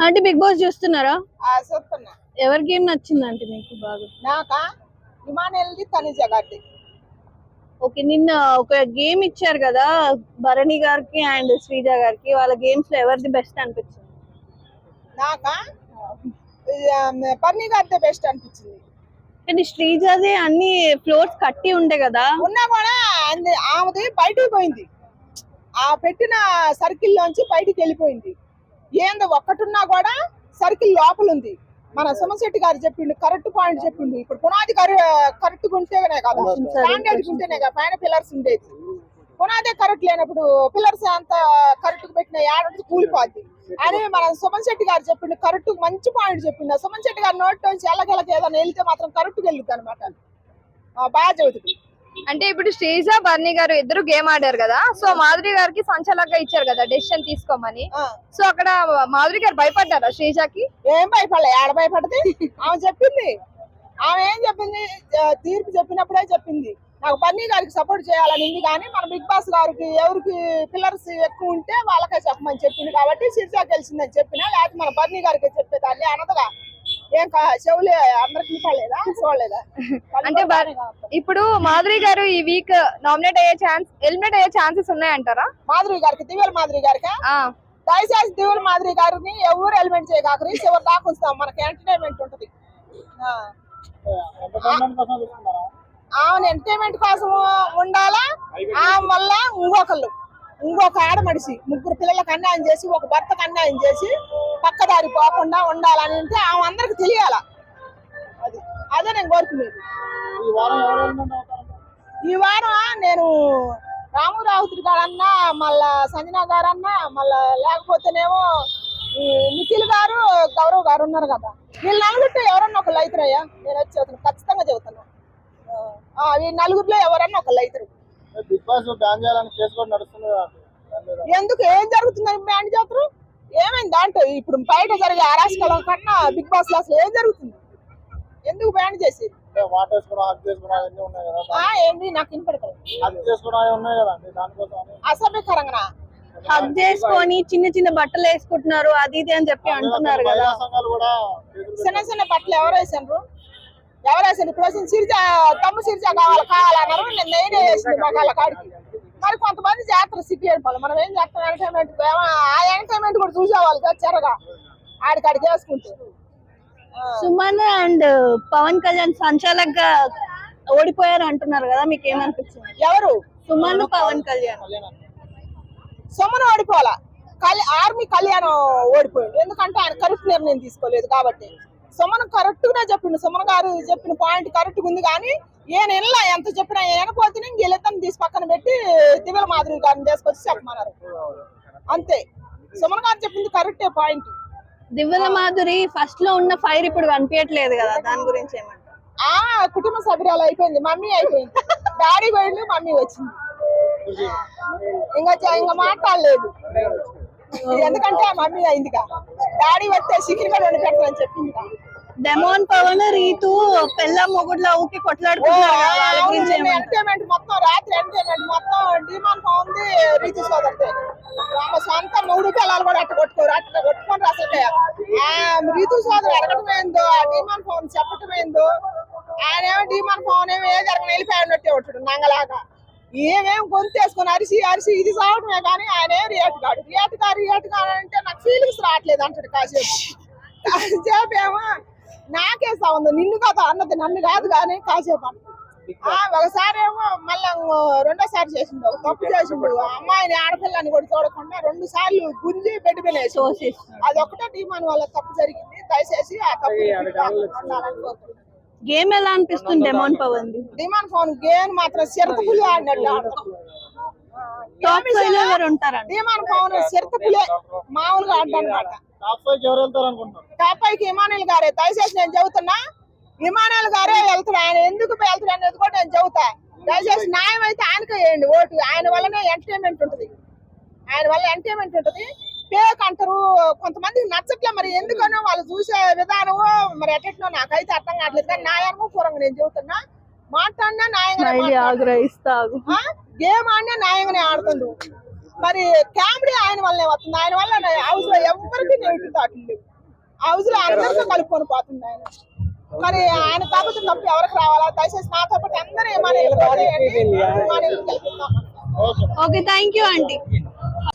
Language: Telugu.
అంటే బిగ్ బాస్ చూస్తున్నారా? చూస్తున్నా. ఎవరి గేమ్ నచ్చిందంటే మీకు బాగా? నాకా విమానల్ది తనిజ గారి. ఓకే, నిన్న ఒక గేమ్ ఇచ్చారు కదా భరణి గారికి అండ్ శ్రీజ గారికి, వాళ్ళ గేమ్స్ లో ఎవరిది బెస్ట్ అనిపించింది? నాకా పర్ణి గారితో బెస్ట్ అనిపించింది. కానీ శ్రీజది అన్ని ఫ్లోర్స్ కట్టి ఉండే కదా, ఉన్నా కూడా ఆమెది బయటికి పోయింది. ఆ పెట్టిన సర్కిల్ లోంచి బయటికి వెళ్ళిపోయింది. ఏందో ఒక్కటున్నా కూడా సర్కిల్ లోపల ఉంది. మన సోమశెట్టి గారు చెప్పిండు, కరెక్ట్ పాయింట్ చెప్పిండు. ఇప్పుడు పునాది కరెక్ట్ ఉంటేనే కదా, స్టాండర్డ్ ఉంటేనే కదా పైన పిల్లర్స్ ఉండేది. పునాదే కరెక్ట్ లేనప్పుడు పిల్లర్స్ అంత కరెక్ట్ పెట్టిన ఏడాది కూలిపోద్ది అని మన సుమన్ శెట్టి గారు చెప్పిండు. కరెక్ట్ మంచి పాయింట్ చెప్పిండు. సుమన్ శెట్టి గారి నోట్ నుంచి ఎల్లకెళ్ళకి ఏదైనా వెళ్తే మాత్రం కరెక్ట్ వెళ్ళిద్ది అనమాట. బాగా చదువుతుంది. అంటే ఇప్పుడు శ్రీజ భరణి గారు ఇద్దరు గేమ్ ఆడారు కదా, సో మాధురి గారికి సంచలనంగా ఇచ్చారు కదా డెసిషన్ తీసుకోమని. సో అక్కడ మాధురి గారు భయపడ్డారా శ్రీజకి? ఏం భయపడలే, ఆడ భయపడితే ఆమె చెప్పింది. ఆమె ఏం చెప్పింది, తీర్పు చెప్పినప్పుడే చెప్పింది నాకు బన్నీ గారికి సపోర్ట్ చేయాలని ఉంది, కానీ మన బిగ్ బాస్ గారికి ఎవరికి పిల్లర్స్ ఎక్కువ ఉంటే వాళ్ళకే చెప్పమని చెప్పింది. కాబట్టి శ్రీజ గెలిచిందని చెప్పినా, లేకపోతే మన బన్నీ గారికి చెప్పేదాన్ని అనదుగా. ఏం చెవులే అందరికి పడలేదా, చూడలేదా? అంటే ఇప్పుడు మాధురి గారు ఈ వీక్ ఎలిమినేట్ అయ్యే ఛాన్సెస్ ఉన్నాయంటారా? మాధురి గారికి, దివ్యల మాధురి గారికి దయచేసి దివ్యల మాధురి గారిని ఎవరు ఎలిమెంట్ చేయకాకరి, చివరి దాకా ఉంచుతాం. మనకి ఎంటర్టైన్మెంట్ ఉంటది. ఆమె ఎంటర్టైన్మెంట్ కోసం ఉండాలా. ఆమె వల్ల ఇంకొక ఆడ మనిషి ముగ్గురు పిల్లలకు అన్యాయం చేసి, ఒక భర్తకు అన్యాయం చేసి పక్కదారి పోకుండా ఉండాలని అంటే ఆమె అందరికి తెలియాల. అదే నేను కోరుకునేది. ఈ వారం నేను రామురావుతుడి గారన్నా, మళ్ళా సంజనా గారన్నా, మళ్ళా లేకపోతేనేమో నిఖిల్ గారు, గౌరవ్ గారు ఉన్నారు కదా, వీళ్ళు నలుగురితో ఎవరన్నా ఒకళ్ళు అవుతారయ్యా. నేను వచ్చి చెబుతాను, ఖచ్చితంగా చెబుతాను. ఈ నలుగురిలో ఎవరన్నా ఒకళ్ళు అవుతారు. ఎందుకు, ఏం జరుగుతుందని బ్యాన్ చేస్తారు? ఏమైంది దాంట్లో? ఇప్పుడు బయట జరిగే అరాచకాల కన్నా బిగ్ బాస్ లో అసలు ఏం జరుగుతుంది? ఎందుకు బ్యాన్ చేసి? ఏంటి నాకు వినపడతారు అసభ్యకరంగా హక్ చేసుకొని చిన్న చిన్న బట్టలు వేసుకుంటున్నారు, అది ఇది అని చెప్పి అంటున్నారు కదా. చిన్న చిన్న బట్టలు ఎవరు వేసారు? ఇప్పుడు వచ్చిన సిరిజ తమ్ము సిరిజ కావాలన్నారు. నేనే వేసింది మగాళ్ళ కాడికి. మరి కొంతమంది జాతర సిగ్గు ఏర్పాలి. మనం ఏం చేస్తాం? ఎంటర్టైన్మెంట్, ఆ ఎంటర్టైన్మెంట్ కూడా చూసేవాళ్ళు చెరగా ఆడికాడికి వేసుకుంటే. సుమన్ అండ్ పవన్ కళ్యాణ్ సంచాలకుగా ఓడిపోయారు అంటున్నారు కదా, మీకు ఏమనిపించింది? ఎవరు? సుమన్, పవన్ కళ్యాణ్. సుమన్ ఓడిపోవాలా, ఆర్మీ కళ్యాణం ఓడిపోయింది. ఎందుకంటే ఆయన కరెక్ట్ నిర్ణయం తీసుకోలేదు కాబట్టి. సుమన్ కరెక్ట్ గానే చెప్పిండు. సుమన్ గారు చెప్పిన పాయింట్ కరెక్ట్ ఉంది, కానీ ఈయన ఇలా ఎంత చెప్పినా వెనకపోతే వీళ్ళిద్దరిని తీసి పక్కన పెట్టి దివ్యల మాధురి గారిని తీసుకొచ్చి చెప్పమన్నారు. అంతే. సుమన్ గారు చెప్పింది కరెక్టే పాయింట్. దివ్యల మాధురి ఫస్ట్ లో ఉన్న ఫైర్ ఇప్పుడు కనిపించట్లేదు కదా, దాని గురించి ఏమంటారు? కుటుంబ సభ్యురాలు అయిపోయింది. మమ్మీ అయిపోయింది. డాడీ పోయింది, మమ్మీ వచ్చింది. ఇంకా మాట్లాడలేదు. ఎందుకంటే మమ్మీ అయిందిగా. డాడీ వస్తే చికెన్ కూడా వండి పెడతానని చెప్పింది. డెమోన్, పవన్, రీతు పెళ్ళ మొగుడ్లా ఊకి కొట్లాడుతున్నారు. ఎంటర్టైన్మెంట్ మొత్తం, రాత్రి ఎంటర్టైన్మెంట్ మొత్తం డిమాండ్ బాగుంది. రీతు సోదరితే ఆమె సొంత మూడు పిల్లలు కూడా అట్ట కొట్టుకొని అసలు రీతు సోదరు అడగటం ఏందో, ఆ డిమాండ్ పవన్ చెప్పటం ఏందో. ఆయన ఏమో డిమాండ్ పవన్ ఏమో ఏ జరగని వెళ్ళిపోయాడట్టే ఉంటాడు నంగలాగా. ఏమేమి గొంతేసుకొని అరిసి ఇది సావటమే, కానీ ఆయన ఏం రియాక్ట్ కాడు అంటే నాకు ఫీలింగ్స్ రావట్లేదు అంటాడు కాసేపు ఏమో నాకే సౌండ్, నిన్ను కాదు అన్నది, నన్ను కాదు కానీ కాసేపు అంట. ఒకసారి ఏమో మళ్ళా రెండోసారి చేసిండు, తప్పు చేసిండు. అమ్మాయిని ఆడపిల్లని కూడా చూడకుండా 2 సార్లు గుంజి బెడ్ మీద వేసి, అది ఒకటే డిమాండ్ వల్ల తప్పు జరిగింది. దయచేసి ఆ తప్పు. గేమ్ ఎలా అనిపిస్తుంది demon Pawan? Demon Pawan game మాత్రం చిరతపులి ఆడినట్టు డిమాండ్ పవన్ చిరతపులే మామూలుగా ఆడనమాట. టాప్ 5కి ఇమానుయల్ గారే. దయచేసి నేను చెబుతున్నా, ఇమానుయల్ గారే వెళ్తాడు. ఆయన ఎందుకు వెళ్తాడు అనేది కూడా నేను చెబుతా. దయచేసి న్యాయం అయితే ఆయనకే వేయండి ఓటు. ఆయన వల్లనే ఎంటర్టైన్మెంట్ ఉంటుంది. ఫేక్ అంటారు కొంతమందికి నచ్చట్లే, మరి ఎందుకనో వాళ్ళు చూసే విధానం మరి ఎట్లనో నాకైతే అర్థం కావట్లేదు. కానీ న్యాయానికి పూర్వంగా నేను చెబుతున్నా, మాట్లాడినా న్యాయంగా, గేమ్ ఆడినా న్యాయంగానే ఆడుతుండ్రు. మరి కామెడీ ఆయన వల్లనే వస్తుంది. ఆయన వల్ల హౌస్ లో ఎవరికి నెగిటివ్ థాట్లు లేవు. హౌస్ లో అందరితో కలుపుకొని పోతుంది ఆయన. మరి ఆయన కాకపోతే తప్పు ఎవరికి రావాలా? దయచేసి నాతో పాటు అందరూ మన ఇల్లు మన ఇల్లు గెలిపిద్దాం. Okay, thank you aunty.